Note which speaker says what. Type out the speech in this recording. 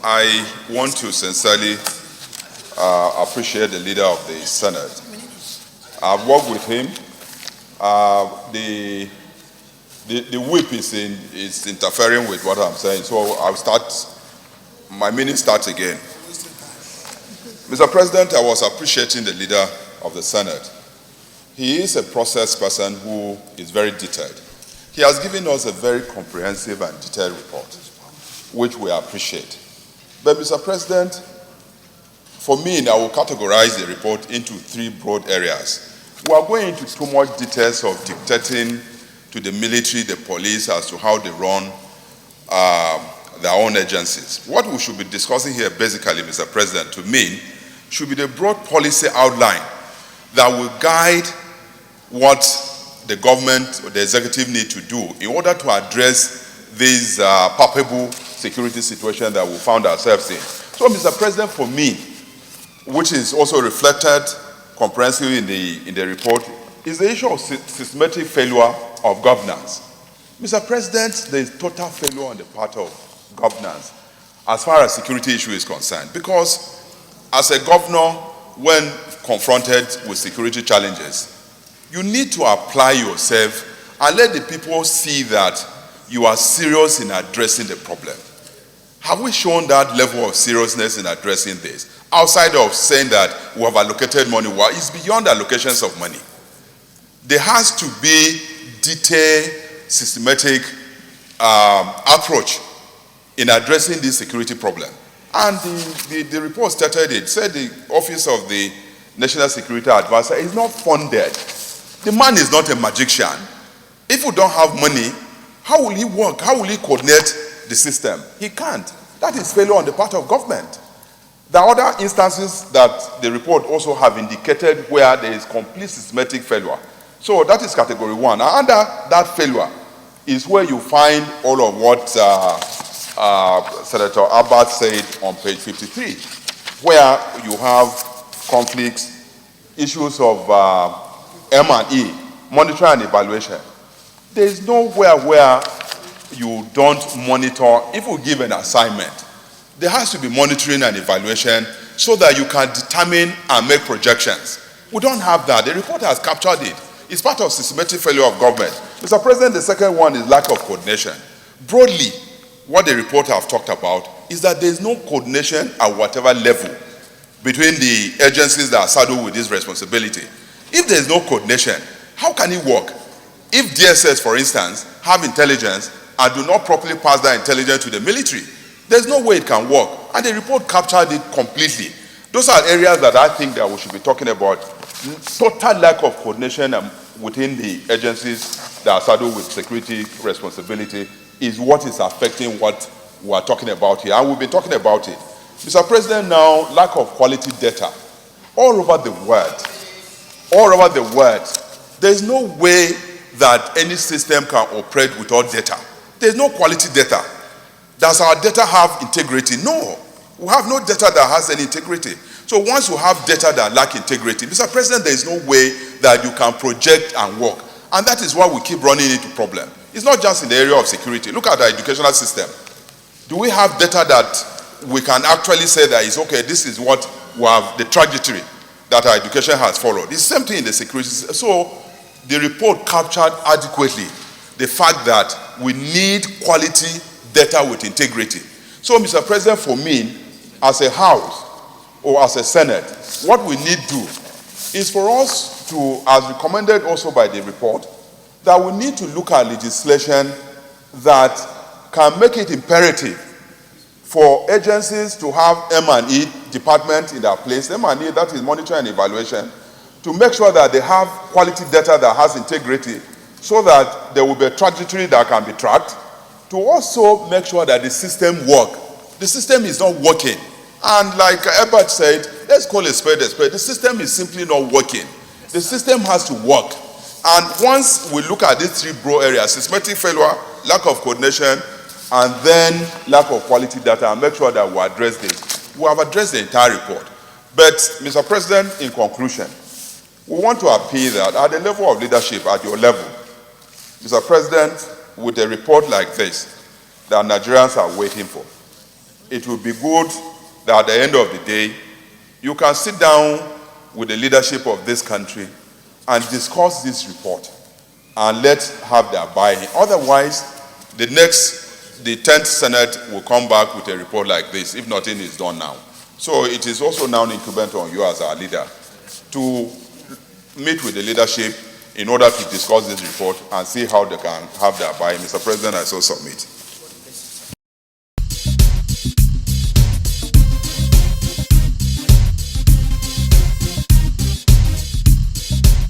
Speaker 1: I want to sincerely appreciate the leader of the Senate. I've worked with him. The whip is interfering with what I'm saying, so I'll start. My meeting starts again. Mr. President, I was appreciating the leader of the Senate. He is a process person who is very detailed. He has given us a very comprehensive and detailed report, which we appreciate. But Mr. President, for me, I will categorize the report into three broad areas. We are going into too much details of dictating to the military, the police, as to how they run their own agencies. What we should be discussing here, basically, Mr. President, to me, should be the broad policy outline that will guide what the government or the executive need to do in order to address this palpable security situation that we found ourselves in. So, Mr. President, for me, which is also reflected comprehensively in the report, is the issue of systematic failure of governance. Mr. President, there is total failure on the part of governance as far as security issue is concerned, because as a governor, when confronted with security challenges, you need to apply yourself and let the people see that you are serious in addressing the problem. Have we shown that level of seriousness in addressing this? Outside of saying that we have allocated money, well, it's beyond allocations of money. There has to be detailed, systematic approach in addressing this security problem. And the report stated it, said the Office of the National Security Advisor is not funded. The man is not a magician. If you don't have money, how will he work? How will he coordinate the system? He can't. That is failure on the part of government. There are other instances that the report also have indicated where there is complete systematic failure. So that is category one. And under that failure is where you find all of what Senator Abbott said on page 53, where you have conflicts, issues of M&E, monitoring and evaluation. There is nowhere where you don't monitor. If you give an assignment, there has to be monitoring and evaluation so that you can determine and make projections. We don't have that. The report has captured it. It's part of systematic failure of government. Mr. President, the second one is lack of coordination. Broadly, what the report have talked about is that there is no coordination at whatever level between the agencies that are saddled with this responsibility. If there is no coordination, how can it work? If DSS, for instance, have intelligence and do not properly pass that intelligence to the military, there's no way it can work. And the report captured it completely. Those are areas that I think that we should be talking about. Total lack of coordination within the agencies that are saddled with security responsibility is what is affecting what we are talking about here. And we've been talking about it. Mr. President, now, lack of quality data. All over the world, there is no way that any system can operate without data. There is no quality data. Does our data have integrity? No. We have no data that has any integrity. So once you have data that lack integrity, Mr. President, there is no way that you can project and work. And that is why we keep running into problem. It's not just in the area of security. Look at our educational system. Do we have data that we can actually say that it's okay, this is what we have, the trajectory that our education has followed? It's the same thing in the security system. So the report captured adequately the fact that we need quality data with integrity. So, Mr. President, for me, as a House or as a Senate, what we need to do is for us to, as recommended also by the report, that we need to look at legislation that can make it imperative for agencies to have M&E department in their place, M&E, that is monitoring and evaluation, to make sure that they have quality data that has integrity so that there will be a trajectory that can be tracked, to also make sure that the system works. The system is not working. And like Ebert said, let's call a spade a spade. The system is simply not working. The system has to work. And once we look at these three broad areas, systematic failure, lack of coordination, and then lack of quality data, and make sure that we address this, we have addressed the entire report. But, Mr. President, in conclusion, we want to appeal that at the level of leadership, at your level, Mr. President, with a report like this that Nigerians are waiting for, it will be good that at the end of the day, you can sit down with the leadership of this country and discuss this report and let's have their buy-in. Otherwise, the 10th Senate will come back with a report like this if nothing is done now. So it is also now incumbent on you as our leader to meet with the leadership in order to discuss this report and see how they can have their buy-in. Mr. President, I so submit.